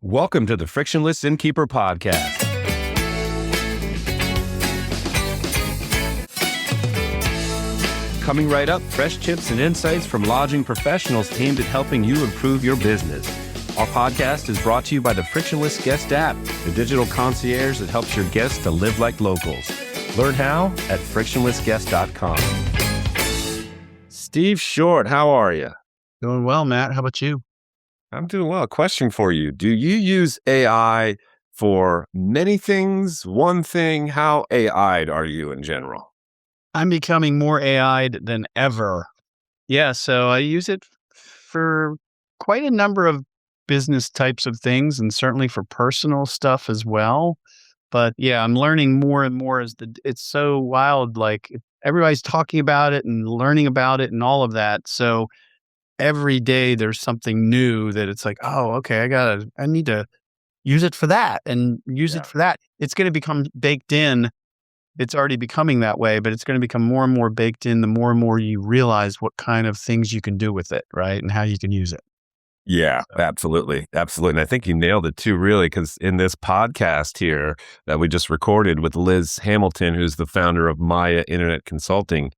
Welcome to the Frictionless Innkeeper podcast. Coming right up, fresh tips and insights from lodging professionals aimed at helping you improve your business. Our podcast is brought to you by the Frictionless Guest App, the digital concierge that helps your guests to live like locals. Learn how at frictionlessguest.com. Steve Short, how are you? Doing well, Matt. How about you? I'm doing well. Question for you. Do you use AI for many things? One thing? How AI'd are you in general? I'm becoming more AI'd than ever. Yeah, so I use it for quite a number of business types of things and certainly for personal stuff as well. But yeah, I'm learning more and more it's so wild. Like everybody's talking about it and learning about it and all of that. So every day there's something new that it's like, oh, okay, I need to use it for that and use it for that. It's going to become baked in. It's already becoming that way, but it's going to become more and more baked in the more and more you realize what kind of things you can do with it, right? And how you can use it. Yeah, absolutely. Absolutely. And I think you nailed it too, really, because in this podcast here that we just recorded with Liz Hamilton, who's the founder of Maia Internet Consulting,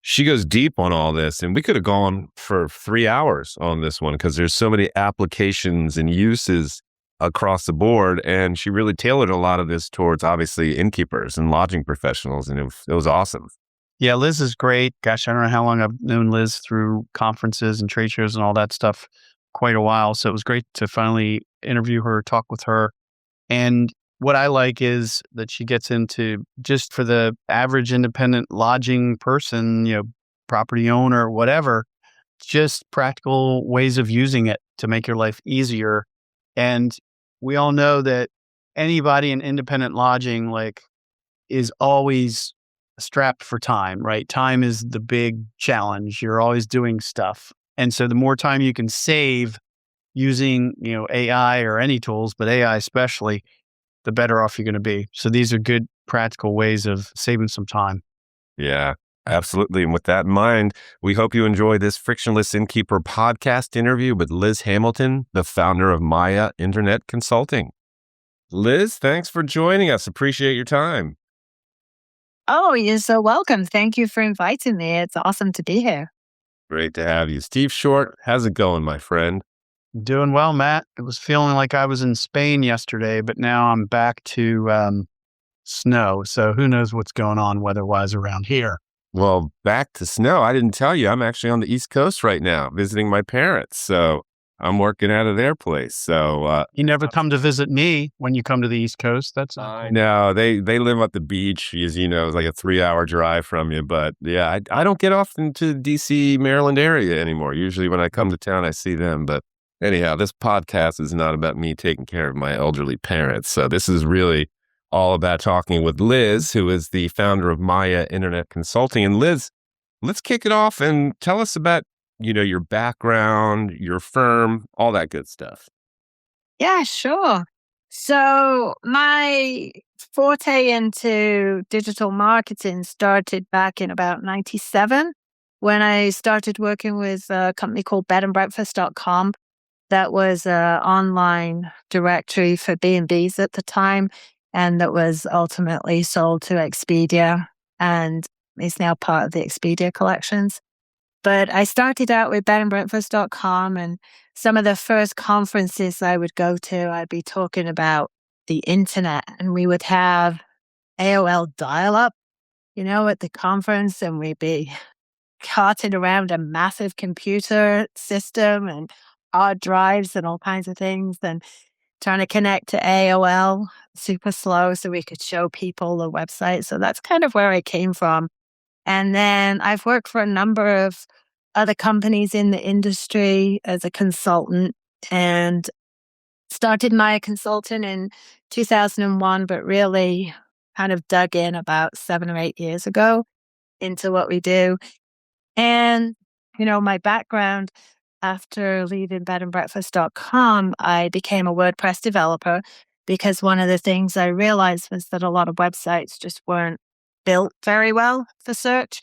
she goes deep on all this, and we could have gone for 3 hours on this one because there's so many applications and uses across the board. And she really tailored a lot of this towards obviously innkeepers and lodging professionals. And it was awesome. Yeah, Liz is great. Gosh, I don't know how long I've known Liz through conferences and trade shows and all that stuff, quite a while. So it was great to finally interview her, talk with her. And what I like is that she gets into just for the average independent lodging person, property owner, whatever, just practical ways of using it to make your life easier. And we all know that anybody in independent lodging is always strapped for time, right? Time is the big challenge. You're always doing stuff. And so the more time you can save using, AI or any tools, but AI especially, the better off you're going to be. So these are good practical ways of saving some time. Yeah, absolutely. And with that in mind, we hope you enjoy this Frictionless Innkeeper podcast interview with Liz Hamilton, the founder of Maia Internet Consulting. Liz, thanks for joining us. Appreciate your time. Oh, you're so welcome. Thank you for inviting me. It's awesome to be here. Great to have you. Steve Short, how's it going, my friend? Doing well, Matt. It was feeling like I was in Spain yesterday, but now I'm back to snow. So who knows what's going on weather-wise around here. Well, back to snow. I didn't tell you. I'm actually on the East Coast right now visiting my parents. So I'm working out of their place. So you never come to visit me when you come to the East Coast. That's I know. They live at the beach, as you know, it's like a 3-hour drive from you. But yeah, I don't get off into the DC, Maryland area anymore. Usually when I come to town, I see them. But anyhow, this podcast is not about me taking care of my elderly parents. So this is really all about talking with Liz, who is the founder of Maia Internet Consulting. And Liz, let's kick it off and tell us about, your background, your firm, all that good stuff. Yeah, sure. So my forte into digital marketing started back in about 97 when I started working with a company called bedandbreakfast.com. That was an online directory for B&Bs at the time, and that was ultimately sold to Expedia and is now part of the Expedia collections. But I started out with bedandbreakfast.com, and some of the first conferences I would go to, I'd be talking about the internet, and we would have AOL dial-up, at the conference, and we'd be carting around a massive computer system and hard drives and all kinds of things and trying to connect to AOL super slow so we could show people the website. So that's kind of where I came from. And then I've worked for a number of other companies in the industry as a consultant and started my consulting in 2001, but really kind of dug in about 7 or 8 years ago into what we do. And, my background after leaving bedandbreakfast.com, I became a WordPress developer because one of the things I realized was that a lot of websites just weren't built very well for search.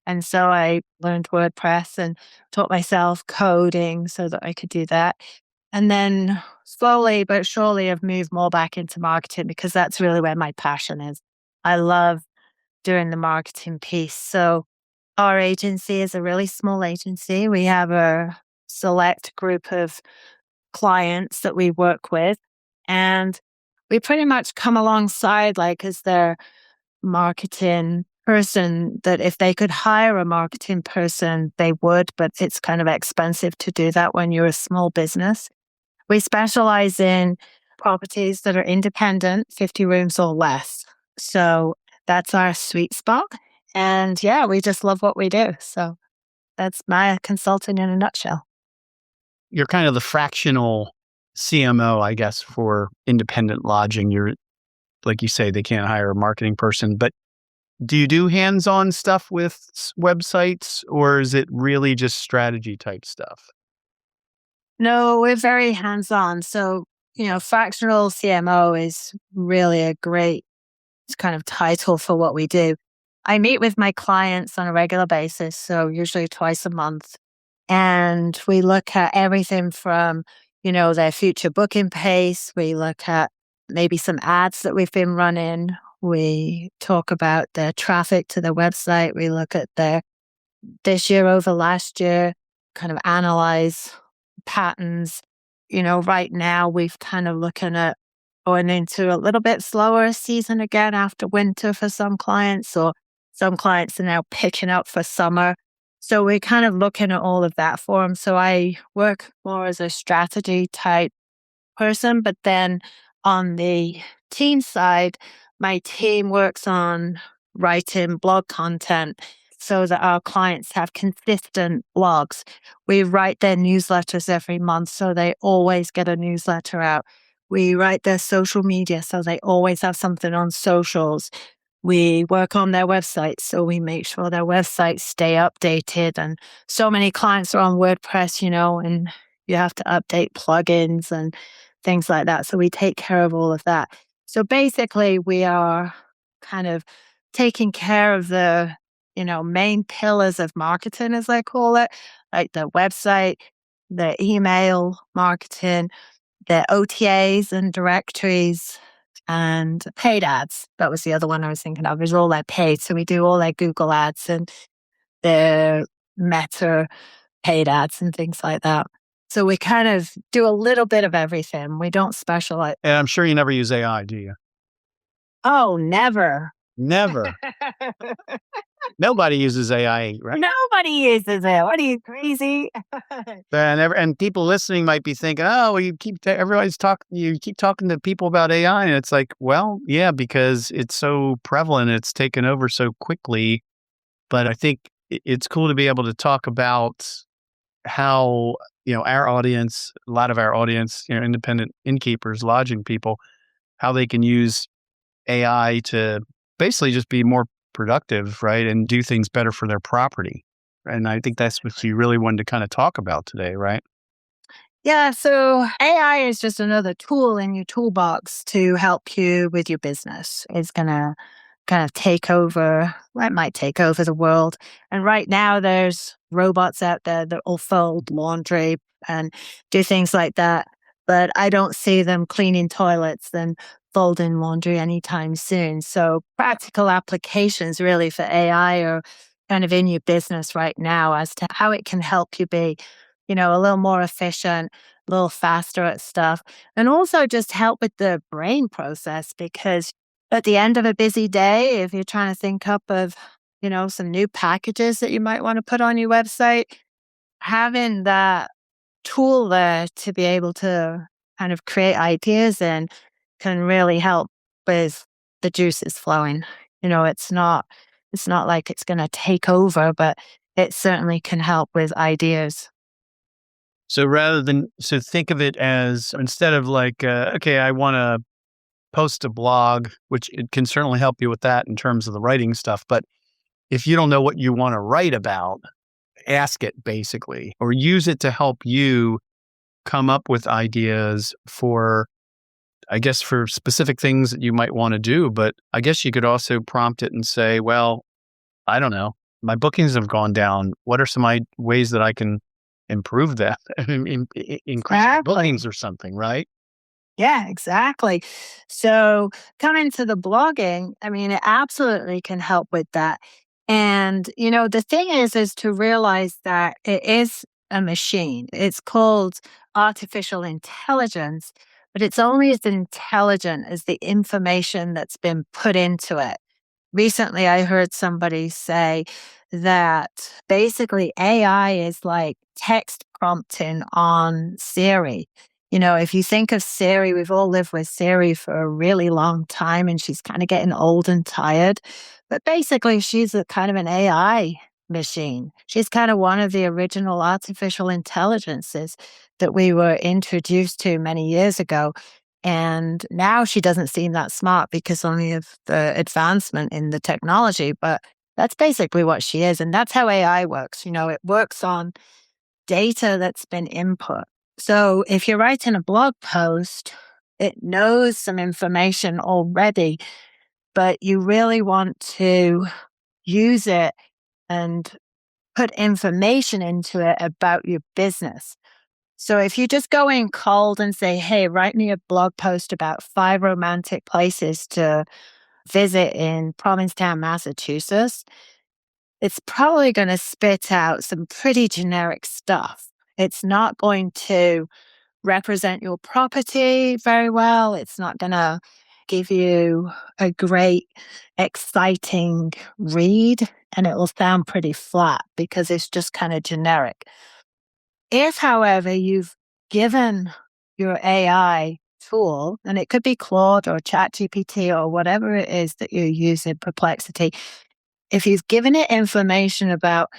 And so I learned WordPress and taught myself coding so that I could do that. And then slowly but surely I've moved more back into marketing because that's really where my passion is. I love doing the marketing piece. So our agency is a really small agency. We have a select group of clients that we work with, and we pretty much come alongside like as their marketing person, that if they could hire a marketing person, they would, but it's kind of expensive to do that when you're a small business. We specialize in properties that are independent, 50 rooms or less. So that's our sweet spot. And yeah, we just love what we do. So that's Maia Consulting in a nutshell. You're kind of the fractional CMO, I guess, for independent lodging. You're, like you say, they can't hire a marketing person, but do you do hands-on stuff with websites, or is it really just strategy type stuff? No, we're very hands-on. So, fractional CMO is really a great kind of title for what we do. I meet with my clients on a regular basis, so usually twice a month. And we look at everything from, their future booking pace. We look at maybe some ads that we've been running. We talk about their traffic to their website. We look at their this year over last year, kind of analyze patterns. Right now we've kind of looking at going into a little bit slower season again after winter for some clients, or some clients are now picking up for summer. So we're kind of looking at all of that for them. So I work more as a strategy type person, but then on the team side, my team works on writing blog content so that our clients have consistent blogs. We write their newsletters every month, so they always get a newsletter out. We write their social media, so they always have something on socials. We work on their websites, so we make sure their websites stay updated. And so many clients are on WordPress, and you have to update plugins and things like that. So we take care of all of that. So basically, we are kind of taking care of the, main pillars of marketing, as I call it, like the website, the email marketing, the OTAs and directories, and paid ads. That was the other one I was thinking of, is all their paid. So we do all their Google ads and their Meta paid ads and things like that. So we kind of do a little bit of everything. We don't specialize. And I'm sure you never use AI, do you? Oh, never. Never. Nobody uses AI, right? Nobody uses it. What are you, crazy? And people listening might be thinking, "Oh, well, you keep talking to people about AI," and it's like, well, yeah, because it's so prevalent, it's taken over so quickly. But I think it's cool to be able to talk about how our audience, a lot of our audience, independent innkeepers, lodging people, how they can use AI to basically just be more productive, right? And do things better for their property. And I think that's what you really wanted to kind of talk about today, right? Yeah, so AI is just another tool in your toolbox to help you with your business. It's going to kind of take over, well, it might take over the world. And right now there's robots out there that will fold laundry and do things like that. But I don't see them cleaning toilets and folding laundry anytime soon. So practical applications really for AI are kind of in your business right now as to how it can help you be, a little more efficient, a little faster at stuff, and also just help with the brain process. Because at the end of a busy day, if you're trying to think up of, some new packages that you might want to put on your website, having that tool there to be able to kind of create ideas in can really help with the juices flowing. It's not like it's going to take over, but it certainly can help with ideas. So think of it as, instead of like, okay, I want to post a blog, which it can certainly help you with that in terms of the writing stuff. But if you don't know what you want to write about, ask it basically, or use it to help you come up with ideas for, I guess, for specific things that you might want to do. But I guess you could also prompt it and say, well, I don't know, my bookings have gone down. What are some ways that I can improve them, increase their bookings or something, right? Yeah, exactly. So coming to the blogging, I mean, it absolutely can help with that. And, the thing is to realize that it is a machine. It's called artificial intelligence, but it's only as intelligent as the information that's been put into it. Recently, I heard somebody say that basically AI is like text prompting on Siri. If you think of Siri, we've all lived with Siri for a really long time and she's kind of getting old and tired. But basically, she's a kind of an AI machine. She's kind of one of the original artificial intelligences that we were introduced to many years ago. And now she doesn't seem that smart because only of the advancement in the technology. But that's basically what she is. And that's how AI works. It works on data that's been input. So if you're writing a blog post, it knows some information already, but you really want to use it and put information into it about your business. So if you just go in cold and say, hey, write me a blog post about 5 romantic places to visit in Provincetown, Massachusetts, it's probably going to spit out some pretty generic stuff. It's not going to represent your property very well. It's not going to give you a great, exciting read, and it will sound pretty flat because it's just kind of generic. If, however, you've given your AI tool, and it could be Claude or ChatGPT or whatever it is that you're using, Perplexity, if you've given it information about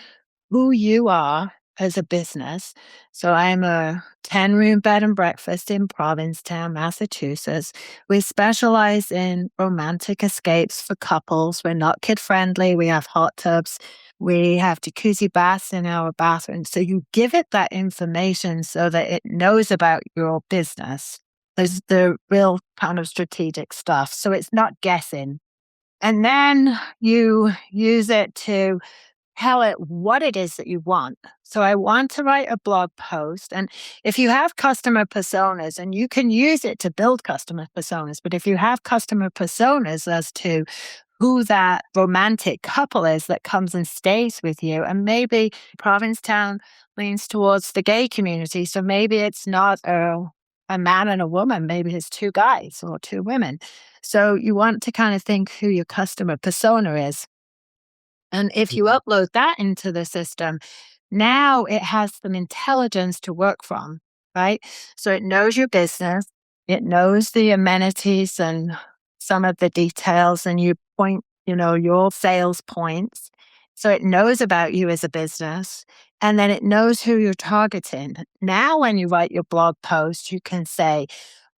who you are as a business. So I'm a 10-room bed and breakfast in Provincetown, Massachusetts. We specialize in romantic escapes for couples. We're not kid-friendly. We have hot tubs. We have jacuzzi baths in our bathroom. So you give it that information so that it knows about your business. There's the real kind of strategic stuff. So it's not guessing. And then you use it to tell it what it is that you want. So I want to write a blog post. And if you have customer personas, and you can use it to build customer personas, but if you have customer personas as to who that romantic couple is that comes and stays with you, and maybe Provincetown leans towards the gay community. So maybe it's not a man and a woman, maybe it's 2 guys or 2 women. So you want to kind of think who your customer persona is. And if you upload that into the system, now it has some intelligence to work from, right? So it knows your business, it knows the amenities and some of the details, and you point, your sales points. So it knows about you as a business, and then it knows who you're targeting. Now, when you write your blog post, you can say,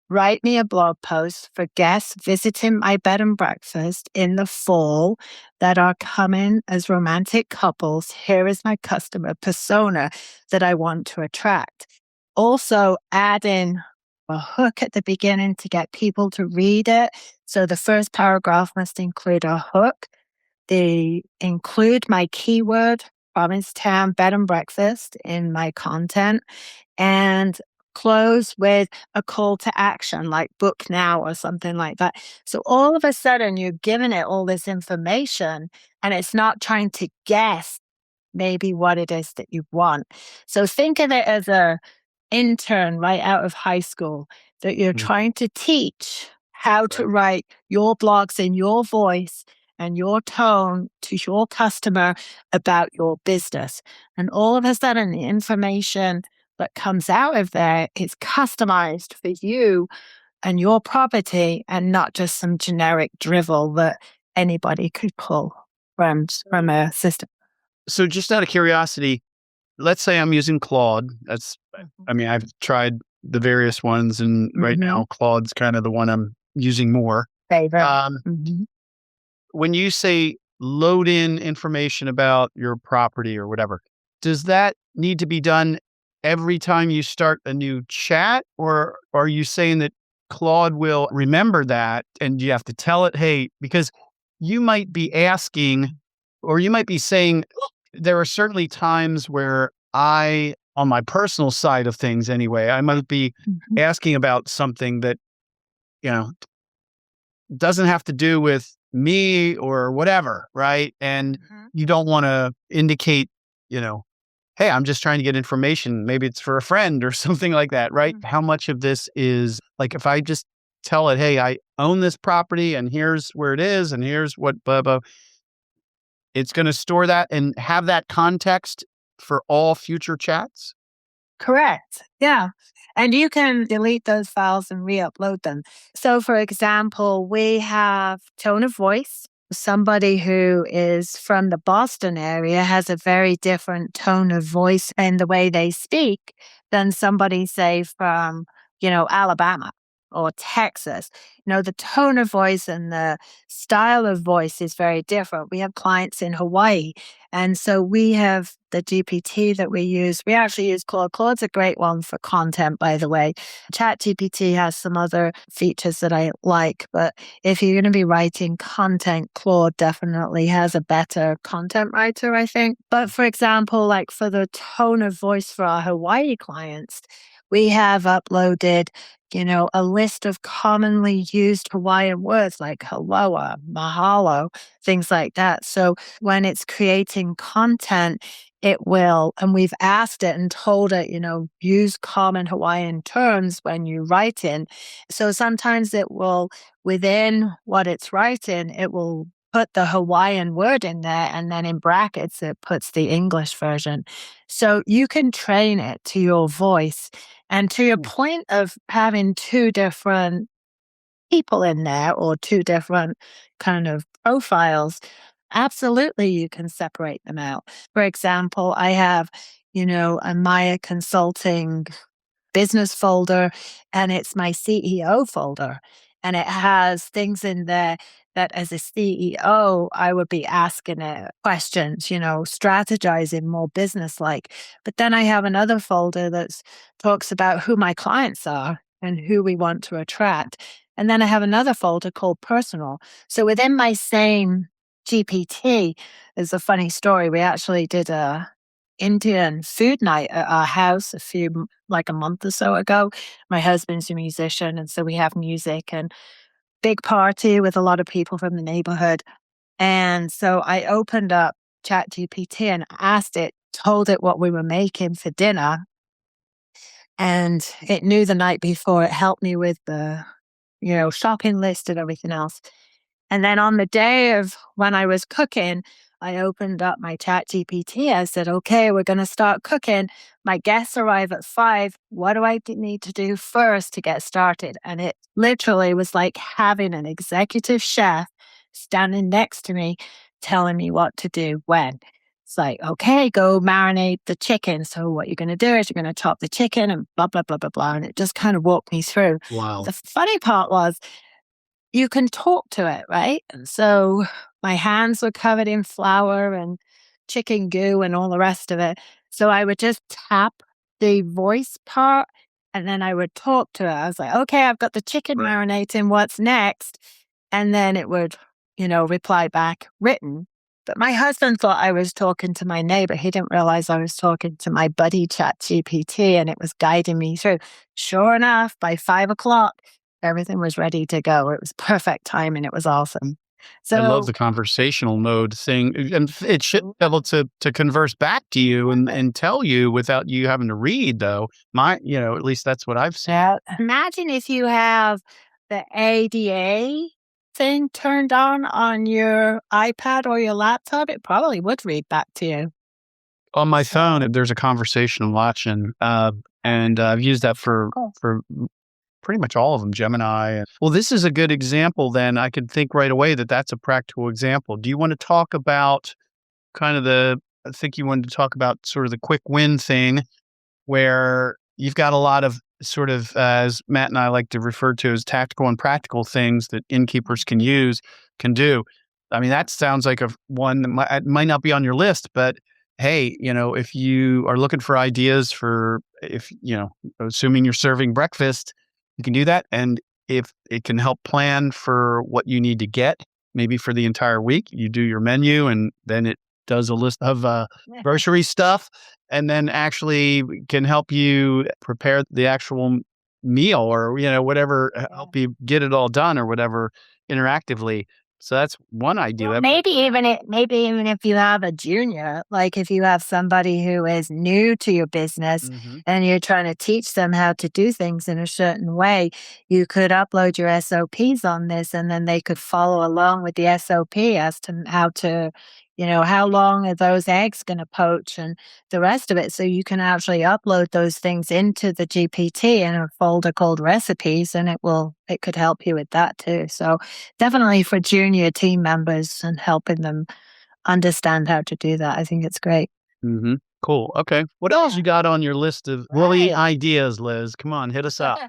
write me a blog post for guests visiting my bed and breakfast in the fall that are coming as romantic couples. Here is my customer persona that I want to attract. Also, add in a hook at the beginning to get people to read it. So the first paragraph must include a hook. They include my keyword, Provincetown bed and breakfast, in my content, and close with a call to action like book now or something like that. So all of a sudden you're giving it all this information, and it's not trying to guess maybe what it is that you want. So think of it as a intern right out of high school that you're trying to teach how to write your blogs in your voice and your tone to your customer about your business. And all of a sudden, the information that comes out of there is customized for you and your property, and not just some generic drivel that anybody could pull from a system. So just out of curiosity, let's say I'm using Claude. I've tried the various ones, and right now Claude's kind of the one I'm using more. Favorite. When you say load in information about your property or whatever, does that need to be done every time you start a new chat? Or are you saying that Claude will remember that and you have to tell it, hey, because you might be asking, or you might be saying, there are certainly times where I on my personal side of things anyway, I might be asking about something that, you know, doesn't have to do with me or whatever, right? And you don't want to indicate, hey, I'm just trying to get information. Maybe it's for a friend or something like that, right? How much of this is like, if I just tell it, hey, I own this property and here's where it is and here's what blah, blah, it's going to store that and have that context for all future chats? Correct. Yeah. And you can delete those files and re-upload them. So for example, we have tone of voice. Somebody who is from the Boston area has a very different tone of voice and the way they speak than somebody, say, from, Alabama or Texas. The tone of voice and the style of voice is very different. We have clients in Hawaii. And so we have the GPT that we use. We actually use Claude. Claude's a great one for content, by the way. ChatGPT has some other features that I like, but if you're going to be writing content, Claude definitely has a better content writer, I think. But for example, like for the tone of voice for our Hawaii clients, we have uploaded, a list of commonly used Hawaiian words like haloa, mahalo, things like that. So when it's creating content, it will, and we've asked it and told it, use common Hawaiian terms when you write in. So sometimes it will, within what it's writing, it will put the Hawaiian word in there, and then in brackets, it puts the English version. So you can train it to your voice. And to your point of having two different people in there or two different kind of profiles, absolutely you can separate them out. For example, I have, a Maia Consulting business folder, and it's my CEO folder. And it has things in there that as a CEO, I would be asking it questions, strategizing more business-like. But then I have another folder that talks about who my clients are and who we want to attract. And then I have another folder called personal. So within my same GPT, there's a funny story. We actually did a Indian food night at our house like a month or so ago. My husband's a musician, and so we have music and big party with a lot of people from the neighborhood. And so I opened up ChatGPT and asked it, told it what we were making for dinner. And it knew the night before. It helped me with the, shopping list and everything else. And then on the day of when I was cooking, I opened up my ChatGPT. I said, okay, we're going to start cooking. My guests arrive at 5. What do I need to do first to get started? And it literally was like having an executive chef standing next to me, telling me what to do when. It's like, okay, go marinate the chicken. So what you're going to do is you're going to chop the chicken and blah, blah, blah, blah, blah. And it just kind of walked me through. Wow. The funny part was, you can talk to it, right? And so my hands were covered in flour and chicken goo and all the rest of it. So I would just tap the voice part and then I would talk to it. I was like, okay, I've got the chicken marinating. What's next? And then it would, reply back written. But my husband thought I was talking to my neighbor. He didn't realize I was talking to my buddy ChatGPT, and it was guiding me through. Sure enough, by 5:00, everything was ready to go. It was perfect timing. It was awesome. So I love the conversational mode thing. And it should be able to converse back to you and tell you without you having to read, though. At least that's what I've seen. yeah, imagine if you have the ADA thing turned on your iPad or your laptop, it probably would read back to you. On my phone, there's a conversational option, and I've used that for pretty much all of them, Gemini. Well, this is a good example then. I could think right away that that's a practical example. Do you want to talk about I think you wanted to talk about sort of the quick win thing where you've got a lot of sort of, as Matt and I like to refer to as tactical and practical things that innkeepers can do. I mean, that sounds like one that might not be on your list, but hey, if you are looking for ideas assuming you're serving breakfast, you can do that. And if it can help plan for what you need to get, maybe for the entire week, you do your menu and then it does a list of grocery stuff and then actually can help you prepare the actual meal or, whatever, help you get it all done or whatever interactively. So that's one idea. Well, maybe even if you have a junior, like if you have somebody who is new to your business and you're trying to teach them how to do things in a certain way, you could upload your SOPs on this and then they could follow along with the SOP as to how to, how long are those eggs going to poach and the rest of it. So you can actually upload those things into the GPT in a folder called recipes and it could help you with that too. So definitely for junior team members and helping them understand how to do that. I think it's great. Cool. Okay. What else you got on your list of woolly ideas, Liz? Come on, hit us up.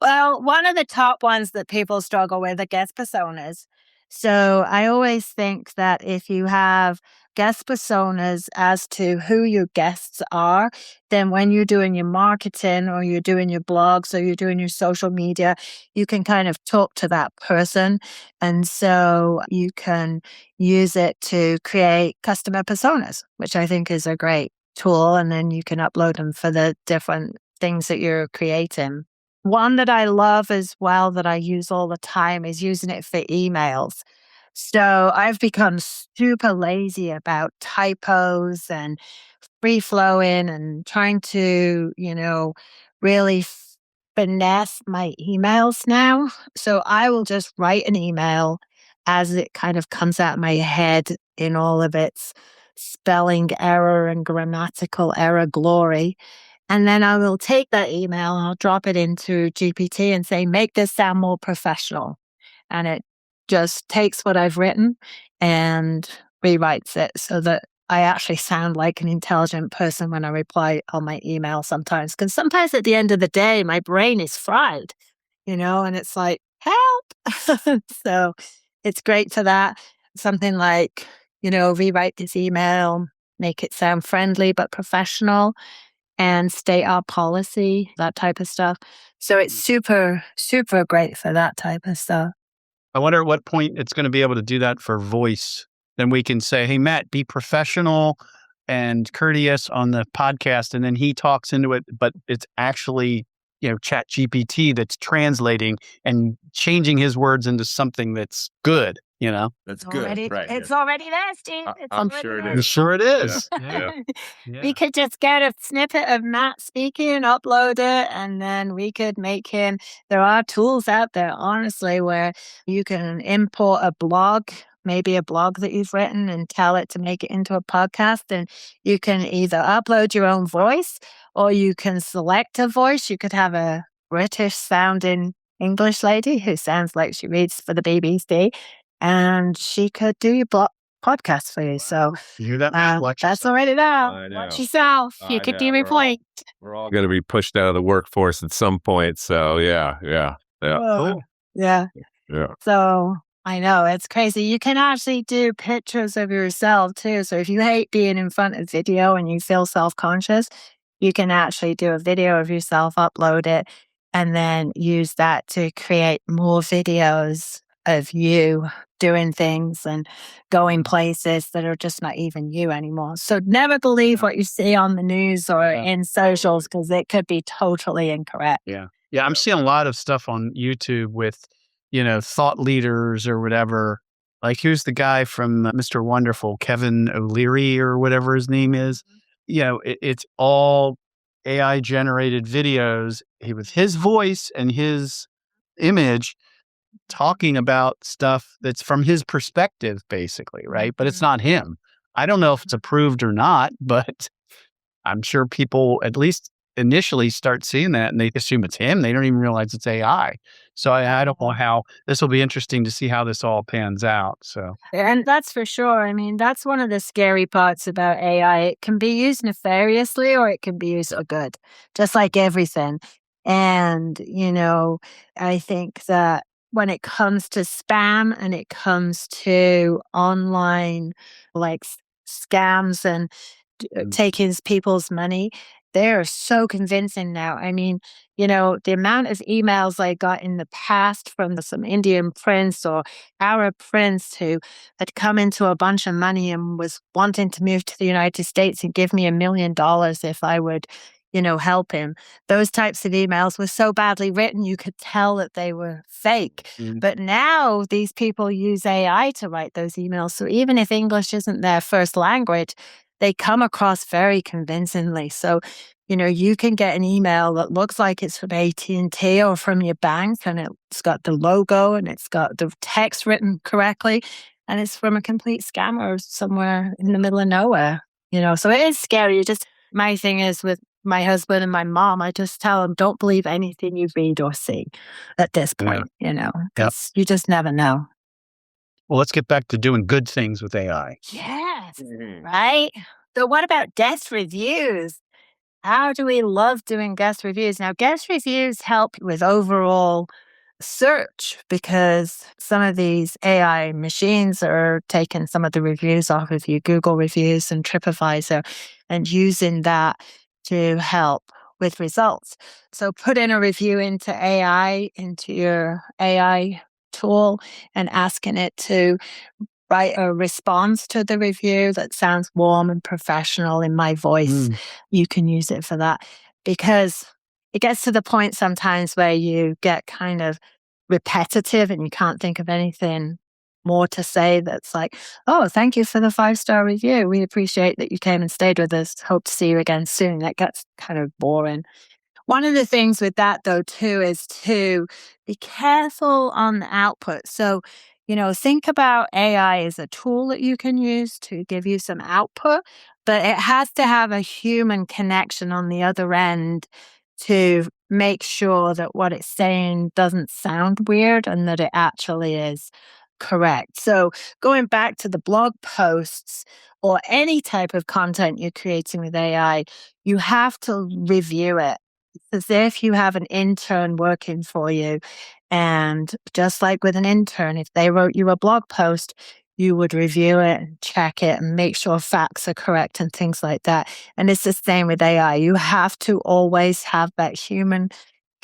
Well, one of the top ones that people struggle with are guest personas. So I always think that if you have guest personas as to who your guests are, then when you're doing your marketing or you're doing your blogs or you're doing your social media, you can kind of talk to that person. And so you can use it to create customer personas, which I think is a great tool. And then you can upload them for the different things that you're creating. One that I love as well that I use all the time is using it for emails. So I've become super lazy about typos and free flowing and trying to, really finesse my emails now. So I will just write an email as it kind of comes out of my head in all of its spelling error and grammatical error glory. And then I will take that email and I'll drop it into GPT and say, make this sound more professional. And it just takes what I've written and rewrites it so that I actually sound like an intelligent person when I reply on my email sometimes. Because sometimes at the end of the day, my brain is fried, and it's like, help. So it's great for that. Something like, rewrite this email, make it sound friendly but professional, and state our policy, that type of stuff. So it's super, super great for that type of stuff. I wonder at what point it's going to be able to do that for voice. Then we can say, hey, Matt, be professional and courteous on the podcast. And then he talks into it, but it's actually, Chat GPT that's translating and changing his words into something that's good. That's good. Right. It's already there, Steve. I'm sure it is. I'm sure it is. Yeah. We could just get a snippet of Matt speaking, upload it, and then we could make him. There are tools out there, honestly, where you can import a blog, maybe a blog that you've written, and tell it to make it into a podcast. And you can either upload your own voice or you can select a voice. You could have a British sounding English lady who sounds like she reads for the BBC. And she could do your podcast for you. So you hear that? That's already there. Watch yourself. You could do point. We're all going to be pushed out of the workforce at some point. So yeah. Cool. Yeah. Yeah. So I know it's crazy. You can actually do pictures of yourself too. So if you hate being in front of video and you feel self-conscious, you can actually do a video of yourself, upload it, and then use that to create more videos of you doing things and going places that are just not even you anymore. So never believe what you see on the news or in socials because it could be totally incorrect. Yeah. I'm seeing a lot of stuff on YouTube with, thought leaders or whatever. Like who's the guy from Mr. Wonderful, Kevin O'Leary or whatever his name is. It's all AI generated videos with his voice and his image talking about stuff that's from his perspective, basically, right? But it's not him. I don't know if it's approved or not, but I'm sure people at least initially start seeing that and they assume it's him. They don't even realize it's AI. So I don't know how this will be interesting to see how this all pans out. So, and that's for sure. I mean, that's one of the scary parts about AI. It can be used nefariously or it can be used for good, just like everything. And, I think that when it comes to spam and it comes to online like scams and taking people's money, they're so convincing now. I mean, the amount of emails I got in the past from some Indian prince or Arab prince who had come into a bunch of money and was wanting to move to the United States and give me $1 million if I would, help him. Those types of emails were so badly written, you could tell that they were fake. But now these people use AI to write those emails. So even if English isn't their first language, they come across very convincingly. So, you can get an email that looks like it's from AT&T or from your bank, and it's got the logo and it's got the text written correctly, and it's from a complete scammer somewhere in the middle of nowhere. So it is scary. My thing is with my husband and my mom, I just tell them, don't believe anything you read or see at this point, because you just never know. Well, let's get back to doing good things with AI. Yes, right? So what about guest reviews? How do we love doing guest reviews? Now, guest reviews help with overall search because some of these AI machines are taking some of the reviews off of your Google reviews and TripAdvisor and using that to help with results. So put in a review into your AI tool, and asking it to write a response to the review that sounds warm and professional in my voice. You can use it for that, because it gets to the point sometimes where you get kind of repetitive and you can't think of anything more to say that's like, oh, thank you for the 5-star review. We appreciate that you came and stayed with us. Hope to see you again soon. That gets kind of boring. One of the things with that, though, too, is to be careful on the output. So, think about AI as a tool that you can use to give you some output, but it has to have a human connection on the other end to make sure that what it's saying doesn't sound weird and that it actually is correct. So going back to the blog posts or any type of content you're creating with AI, you have to review it. It's as if you have an intern working for you. And just like with an intern, if they wrote you a blog post, you would review it and check it and make sure facts are correct and things like that. And it's the same with AI. You have to always have that human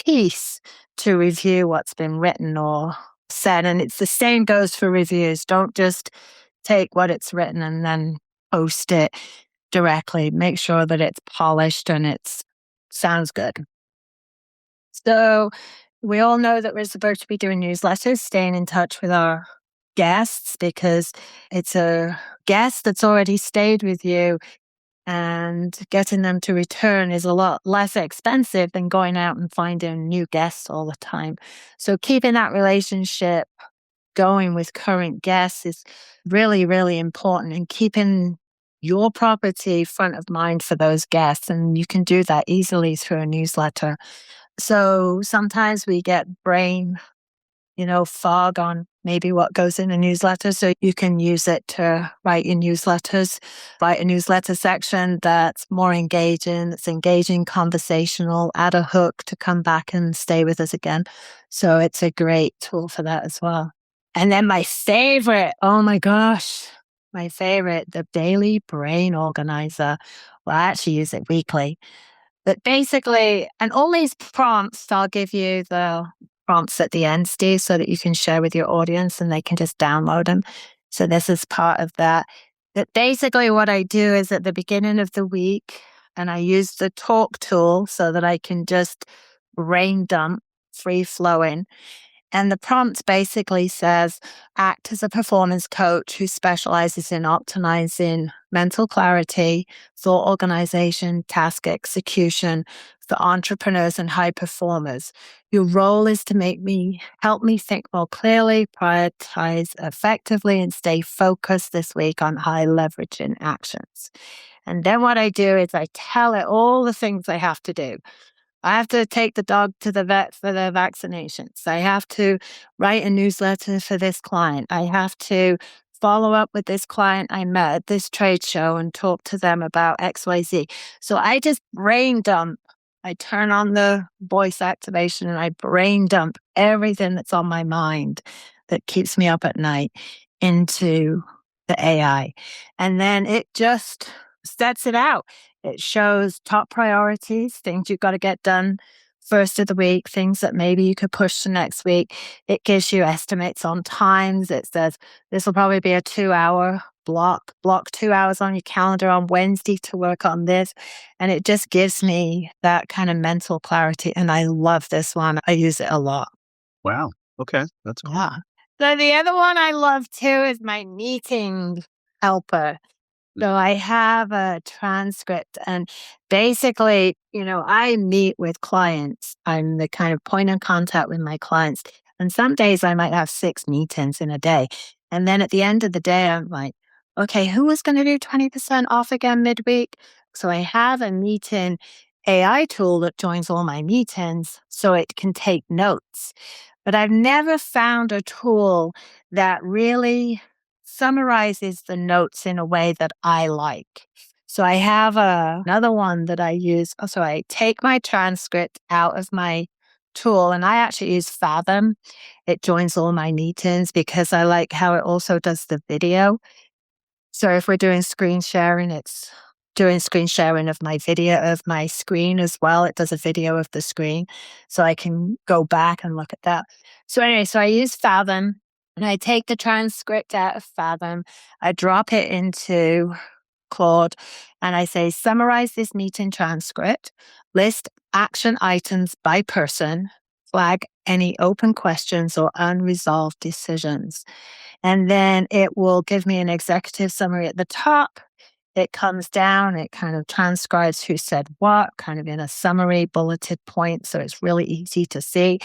piece to review what's been written or said. And it's the same goes for reviews. Don't just take what it's written and then post it directly. Make sure that it's polished and it sounds good. So we all know that we're supposed to be doing newsletters, staying in touch with our guests, because it's a guest that's already stayed with you, and getting them to return is a lot less expensive than going out and finding new guests all the time. So keeping that relationship going with current guests is really, really important, and keeping your property front of mind for those guests. And you can do that easily through a newsletter. So sometimes we get brain, fog on maybe what goes in a newsletter. So you can use it to write your newsletters, write a newsletter section that's more engaging, that's engaging, conversational, add a hook to come back and stay with us again. So it's a great tool for that as well. And then my favorite, oh my gosh, my favorite, the Daily Brain Organizer. Well, I actually use it weekly. But basically, and all these prompts, I'll give you the prompts at the end, Steve, so that you can share with your audience and they can just download them. So this is part of that. But basically what I do is at the beginning of the week, and I use the talk tool so that I can just brain dump, free flowing. And the prompt basically says, act as a performance coach who specializes in optimizing mental clarity, thought organization, task execution for entrepreneurs and high performers. Your role is to help me think more clearly, prioritize effectively, and stay focused this week on high leveraging actions. And then what I do is I tell it all the things I have to do. I have to take the dog to the vet for their vaccinations. I have to write a newsletter for this client. I have to follow up with this client I met at this trade show and talk to them about XYZ. So I just brain dump. I turn on the voice activation and I brain dump everything that's on my mind that keeps me up at night into the AI. And then it just sets it out. It shows top priorities, things you've got to get done first of the week, things that maybe you could push to next week. It gives you estimates on times. It says this will probably be a 2-hour block 2 hours on your calendar on Wednesday to work on this. And it just gives me that kind of mental clarity. And I love this one. I use it a lot. Wow. Okay. That's cool. Yeah. So the other one I love too is my meeting helper. So I have a transcript, and basically, I meet with clients. I'm the kind of point of contact with my clients. And some days I might have 6 meetings in a day. And then at the end of the day, I'm like, okay, who was going to do 20% off again midweek? So I have a meeting AI tool that joins all my meetings so it can take notes. But I've never found a tool that really summarizes the notes in a way that I like. So I have another one that I use. So I take my transcript out of my tool, and I actually use Fathom. It joins all my meetings because I like how it also does the video. So if we're doing screen sharing, it's doing screen sharing of my video of my screen as well. It does a video of the screen. So I can go back and look at that. So anyway, so I use Fathom. And I take the transcript out of Fathom, I drop it into Claude, and I say, summarize this meeting transcript, list action items by person, flag any open questions or unresolved decisions. And then it will give me an executive summary at the top. It comes down, it kind of transcribes who said what, kind of in a summary bulleted point. So it's really easy to see.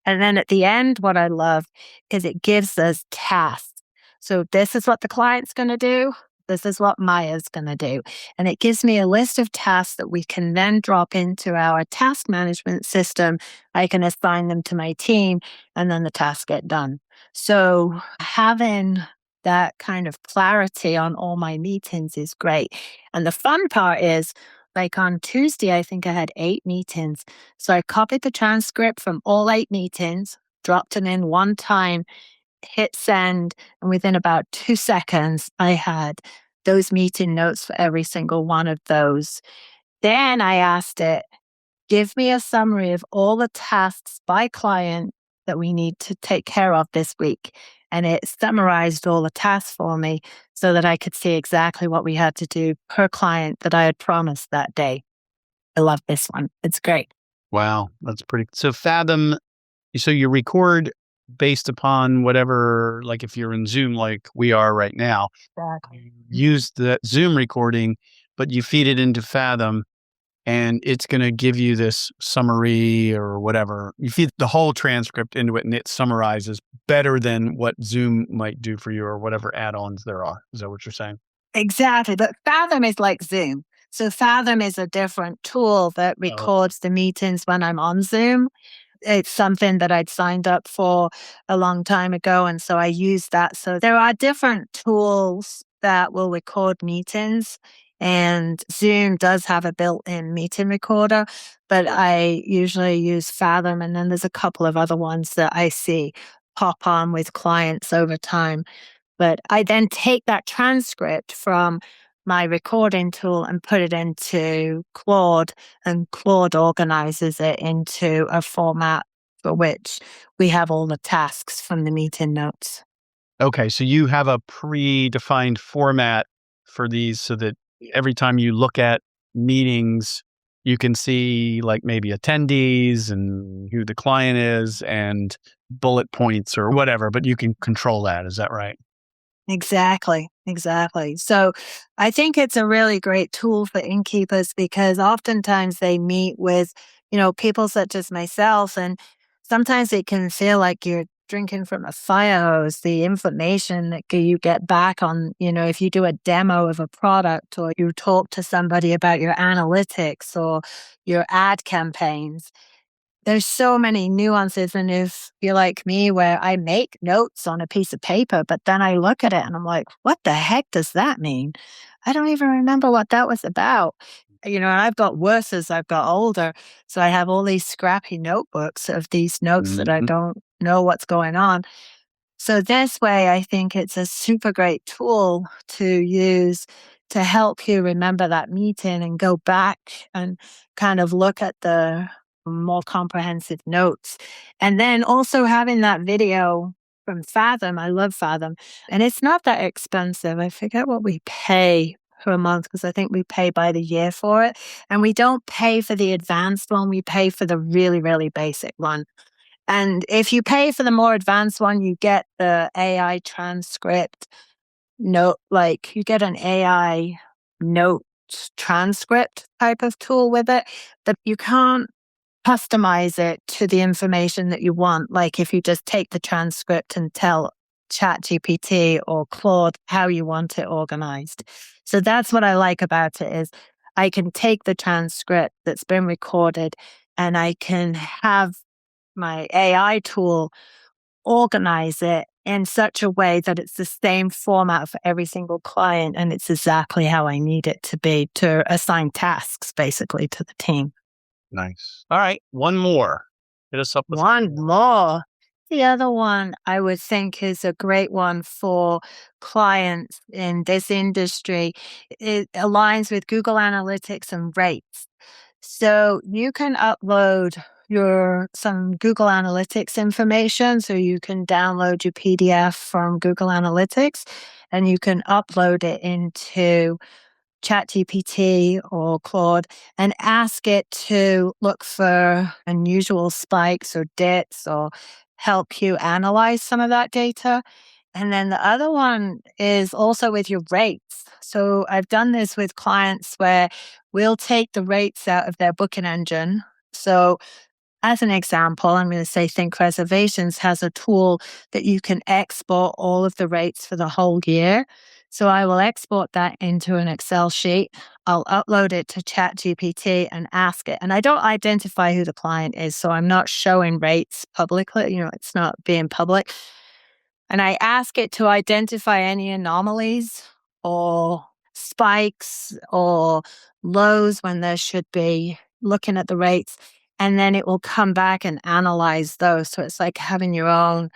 And then at the end, what I love is it gives us tasks. So this is what the client's going to do. This is what Maia's going to do. And it gives me a list of tasks that we can then drop into our task management system. I can assign them to my team, and then the tasks get done. So having that kind of clarity on all my meetings is great. And the fun part is, like on Tuesday, I think I had 8 meetings. So I copied the transcript from all 8 meetings, dropped it in one time, hit send, and within about 2 seconds, I had those meeting notes for every single one of those. Then I asked it, give me a summary of all the tasks by client that we need to take care of this week. And it summarized all the tasks for me so that I could see exactly what we had to do per client that I had promised that day. I love this one. It's great. Wow. That's pretty. So Fathom, so you record based upon whatever, like if you're in Zoom, like we are right now, Exactly. use the Zoom recording, but you feed it into Fathom, and it's going to give you this summary or whatever. You feed the whole transcript into it, and it summarizes better than what Zoom might do for you or whatever add-ons there are. Is that what you're saying? Exactly. But Fathom is like Zoom. So Fathom is a different tool that records the meetings when I'm on Zoom. It's something that I'd signed up for a long time ago. And so I use that. So there are different tools that will record meetings. And Zoom does have a built-in meeting recorder, but I usually use Fathom. And then there's a couple of other ones that I see pop on with clients over time. But I then take that transcript from my recording tool and put it into Claude, and Claude organizes it into a format for which we have all the tasks from the meeting notes. Okay. So you have a predefined format for these so that every time you look at meetings, you can see like maybe attendees and who the client is and bullet points or whatever, but you can control that. Is that right? Exactly. So I think it's a really great tool for innkeepers because oftentimes they meet with, people such as myself, and sometimes it can feel like you're drinking from a fire hose. The information that you get back on, if you do a demo of a product or you talk to somebody about your analytics or your ad campaigns, there's so many nuances. And if you're like me, where I make notes on a piece of paper, but then I look at it and I'm like, what the heck does that mean? I don't even remember what that was about. And I've got worse as I've got older. So I have all these scrappy notebooks of these notes that I don't know what's going on. So this way, I think it's a super great tool to use to help you remember that meeting and go back and kind of look at the more comprehensive notes. And then also having that video from Fathom. I love Fathom. And it's not that expensive. I forget what we pay per month because I think we pay by the year for it. And we don't pay for the advanced one. We pay for the really, really basic one. And if you pay for the more advanced one, you get the AI transcript note, like you get an AI note transcript type of tool with it, that you can't customize it to the information that you want. Like if you just take the transcript and tell ChatGPT or Claude how you want it organized. So that's what I like about it is I can take the transcript that's been recorded and I can have my AI tool organize it in such a way that it's the same format for every single client and it's exactly how I need it to be to assign tasks basically to the team. Nice. All right. One more. Hit us up with one more. The other one I would think is a great one for clients in this industry. It aligns with Google Analytics and rates. So you can upload some Google Analytics information. So you can download your PDF from Google Analytics and you can upload it into ChatGPT or Claude and ask it to look for unusual spikes or dips or help you analyze some of that data. And then the other one is also with your rates. So I've done this with clients where we'll take the rates out of their booking engine. So as an example, I'm going to say Think Reservations has a tool that you can export all of the rates for the whole year. So I will export that into an Excel sheet. I'll upload it to ChatGPT and ask it. And I don't identify who the client is, so I'm not showing rates publicly. It's not being public. And I ask it to identify any anomalies or spikes or lows when there should be, looking at the rates. And then it will come back and analyze those. So it's like having your own,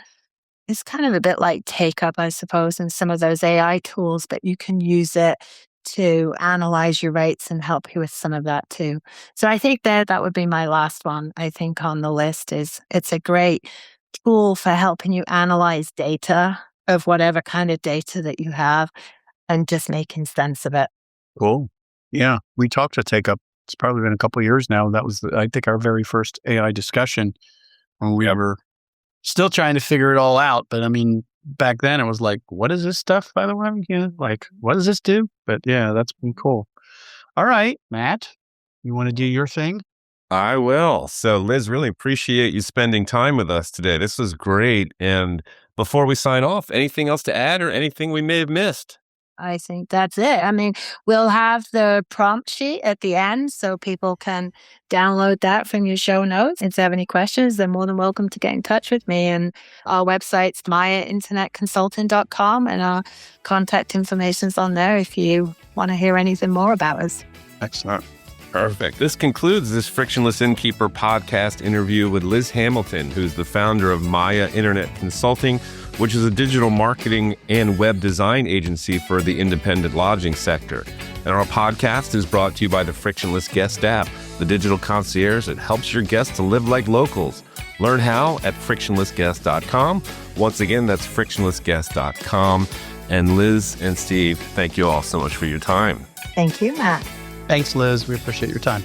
it's kind of a bit like Take Up, I suppose, in some of those AI tools, but you can use it to analyze your rates and help you with some of that too. So I think that would be my last one, I think, on the list is it's a great tool for helping you analyze data of whatever kind of data that you have and just making sense of it. Cool. Yeah. We talked to Take Up. It's probably been a couple of years now. That was, I think, our very first AI discussion when we were still trying to figure it all out. But I mean, back then it was like, what is this stuff, by the way? Like, what does this do? But yeah, that's been cool. All right, Matt, you want to do your thing? I will. So Liz, really appreciate you spending time with us today. This was great. And before we sign off, anything else to add or anything we may have missed? I think that's it. I mean, we'll have the prompt sheet at the end so people can download that from your show notes. If they have any questions, they're more than welcome to get in touch with me. And our website's MaiaInternetConsulting.com and our contact information's on there if you want to hear anything more about us. Excellent. Perfect. This concludes this Frictionless Innkeeper podcast interview with Liz Hamilton, who's the founder of Maia Internet Consulting, which is a digital marketing and web design agency for the independent lodging sector. And our podcast is brought to you by the Frictionless Guest App, the digital concierge that helps your guests to live like locals. Learn how at frictionlessguest.com. Once again, that's frictionlessguest.com. And Liz and Steve, thank you all so much for your time. Thank you, Matt. Thanks, Liz. We appreciate your time.